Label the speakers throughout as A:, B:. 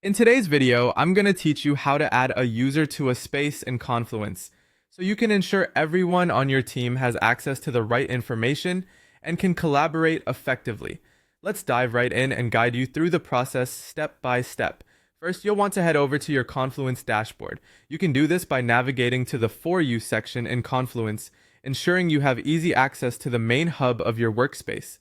A: In today's video, I'm going to teach you how to add a user to a space in Confluence, so you can ensure everyone on your team has access to the right information and can collaborate effectively. Let's dive right in and guide you through the process step by step. First, you'll want to head over to your Confluence dashboard. You can do this by navigating to the For You section in Confluence, ensuring you have easy access to the main hub of your workspace.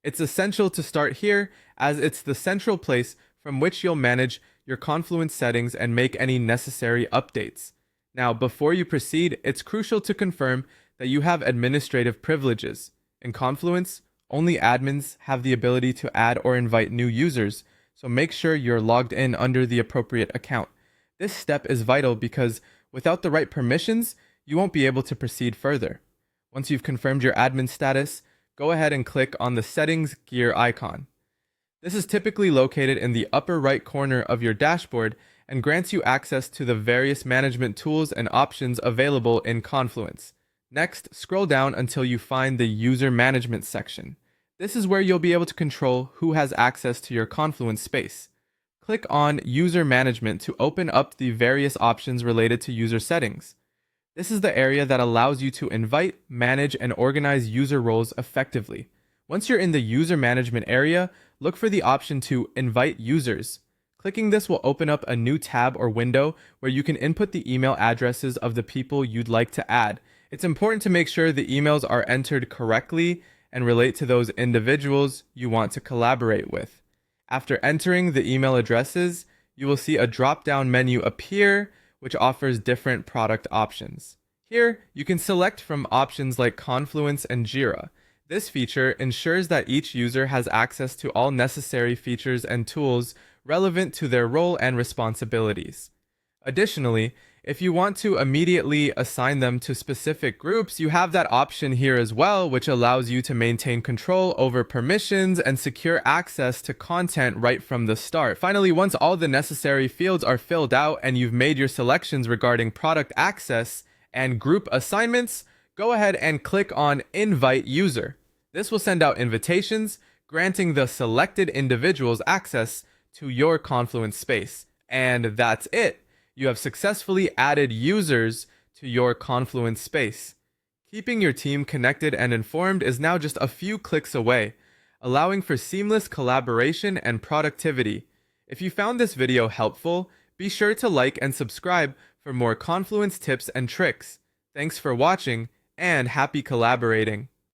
A: It's essential to start here, as it's the central place from which you'll manage your Confluence settings and make any necessary updates. Now, before you proceed, it's crucial to confirm that you have administrative privileges. In Confluence, only admins have the ability to add or invite new users, so make sure you're logged in under the appropriate account. This step is vital because without the right permissions, you won't be able to proceed further. Once you've confirmed your admin status, go ahead and click on the Settings gear icon. This is typically located in the upper right corner of your dashboard and grants you access to the various management tools and options available in Confluence. Next, scroll down until you find the User Management section. This is where you'll be able to control who has access to your Confluence space. Click on User Management to open up the various options related to user settings. This is the area that allows you to invite, manage, and organize user roles effectively. Once you're in the User Management area, look for the option to Invite Users. Clicking this will open up a new tab or window where you can input the email addresses of the people you'd like to add. It's important to make sure the emails are entered correctly and relate to those individuals you want to collaborate with. After entering the email addresses, you will see a drop-down menu appear which offers different product options. Here, you can select from options like Confluence and Jira. This feature ensures that each user has access to all necessary features and tools relevant to their role and responsibilities. Additionally, if you want to immediately assign them to specific groups, you have that option here as well, which allows you to maintain control over permissions and secure access to content right from the start. Finally, once all the necessary fields are filled out and you've made your selections regarding product access and group assignments, go ahead and click on Invite User. This will send out invitations, granting the selected individuals access to your Confluence space. And that's it. You have successfully added users to your Confluence space. Keeping your team connected and informed is now just a few clicks away, allowing for seamless collaboration and productivity. If you found this video helpful, be sure to like and subscribe for more Confluence tips and tricks. Thanks for watching, and happy collaborating.